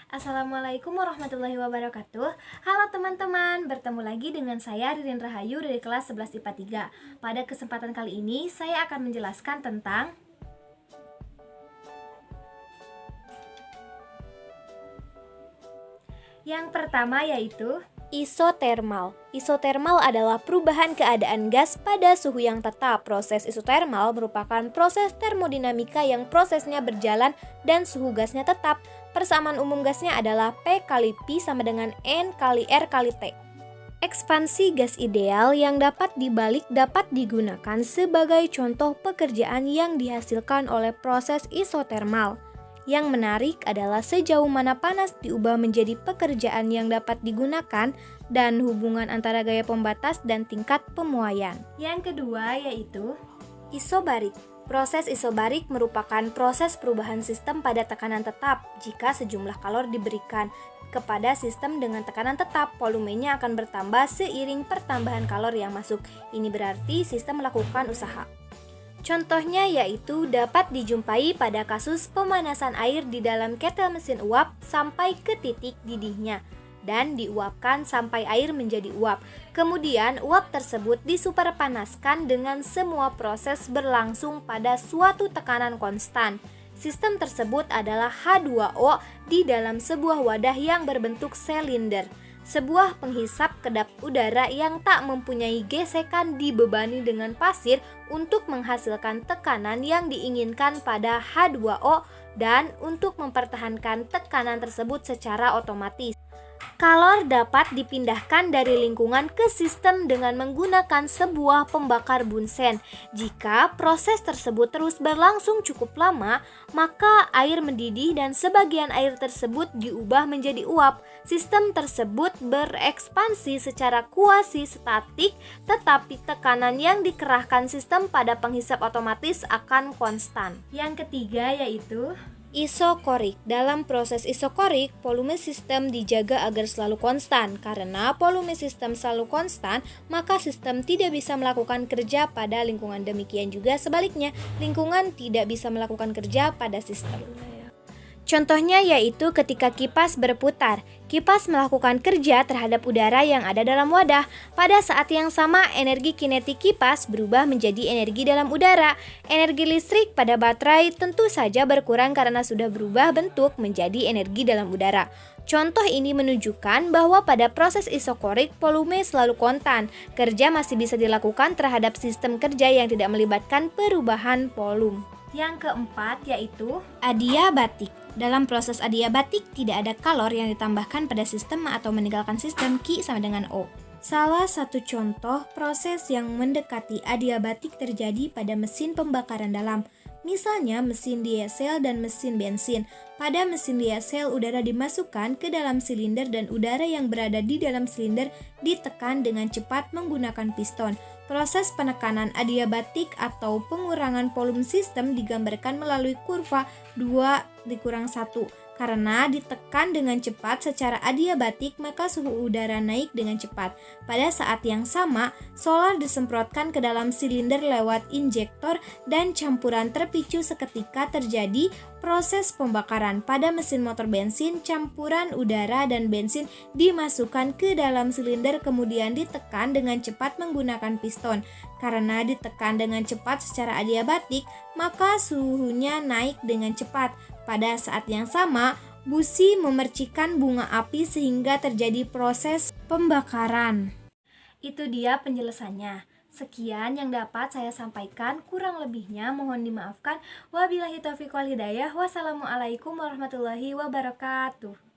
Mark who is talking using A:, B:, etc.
A: Assalamualaikum warahmatullahi wabarakatuh. Halo teman-teman, bertemu lagi dengan saya Ririn Rahayu dari kelas 11 IPA 3. Pada kesempatan kali ini saya akan menjelaskan tentang yang pertama yaitu isotermal. Isotermal adalah perubahan keadaan gas pada suhu yang tetap. Proses isotermal merupakan proses termodinamika yang prosesnya berjalan dan suhu gasnya tetap. Persamaan umum gasnya adalah P kali Pi sama dengan N kali R kali T. Ekspansi gas ideal yang dapat dibalik dapat digunakan sebagai contoh pekerjaan yang dihasilkan oleh proses isotermal. Yang menarik adalah sejauh mana panas diubah menjadi pekerjaan yang dapat digunakan dan hubungan antara gaya pembatas dan tingkat pemuaian. Yang kedua yaitu isobarik. Proses isobarik merupakan proses perubahan sistem pada tekanan tetap. Jika sejumlah kalor diberikan kepada sistem dengan tekanan tetap, volumenya akan bertambah seiring pertambahan kalor yang masuk. Ini berarti sistem melakukan usaha. Contohnya yaitu dapat dijumpai pada kasus pemanasan air di dalam ketel mesin uap sampai ke titik didihnya dan diuapkan sampai air menjadi uap. Kemudian uap tersebut disuperpanaskan dengan semua proses berlangsung pada suatu tekanan konstan. Sistem tersebut adalah H2O di dalam sebuah wadah yang berbentuk silinder. Sebuah penghisap kedap udara yang tak mempunyai gesekan dibebani dengan pasir untuk menghasilkan tekanan yang diinginkan pada H2O dan untuk mempertahankan tekanan tersebut secara otomatis. Kalor dapat dipindahkan dari lingkungan ke sistem dengan menggunakan sebuah pembakar bunsen. Jika proses tersebut terus berlangsung cukup lama, maka air mendidih dan sebagian air tersebut diubah menjadi uap. Sistem tersebut berekspansi secara kuasi statik, tetapi tekanan yang dikerahkan sistem pada penghisap otomatis akan konstan. Yang ketiga yaitu isokorik. Dalam proses isokorik, volume sistem dijaga agar selalu konstan. Karena volume sistem selalu konstan, maka sistem tidak bisa melakukan kerja pada lingkungan. Demikian juga sebaliknya, lingkungan tidak bisa melakukan kerja pada sistem. Contohnya yaitu ketika kipas berputar. Kipas melakukan kerja terhadap udara yang ada dalam wadah. Pada saat yang sama, energi kinetik kipas berubah menjadi energi dalam udara. Energi listrik pada baterai tentu saja berkurang karena sudah berubah bentuk menjadi energi dalam udara. Contoh ini menunjukkan bahwa pada proses isokorik volume selalu konstan. Kerja masih bisa dilakukan terhadap sistem kerja yang tidak melibatkan perubahan volume. Yang keempat yaitu adiabatik. Dalam proses adiabatik tidak ada kalor yang ditambahkan pada sistem atau meninggalkan sistem Q sama dengan O. Salah satu contoh proses yang mendekati adiabatik terjadi pada mesin pembakaran dalam. Misalnya mesin diesel dan mesin bensin. Pada mesin diesel, udara dimasukkan ke dalam silinder dan udara yang berada di dalam silinder ditekan dengan cepat menggunakan piston. Proses penekanan adiabatik atau pengurangan volume sistem digambarkan melalui kurva 2/1. Karena ditekan dengan cepat secara adiabatik, maka suhu udara naik dengan cepat. Pada saat yang sama, solar disemprotkan ke dalam silinder lewat injektor dan campuran terpicu seketika terjadi proses pembakaran. Pada mesin motor bensin, campuran udara dan bensin dimasukkan ke dalam silinder kemudian ditekan dengan cepat menggunakan piston. Karena ditekan dengan cepat secara adiabatik, maka suhunya naik dengan cepat. Pada saat yang sama, busi memercikan bunga api sehingga terjadi proses pembakaran. Itu dia penjelasannya. Sekian yang dapat saya sampaikan, kurang lebihnya mohon dimaafkan. Wabillahi taufiq wal hidayah. Wassalamualaikum warahmatullahi wabarakatuh.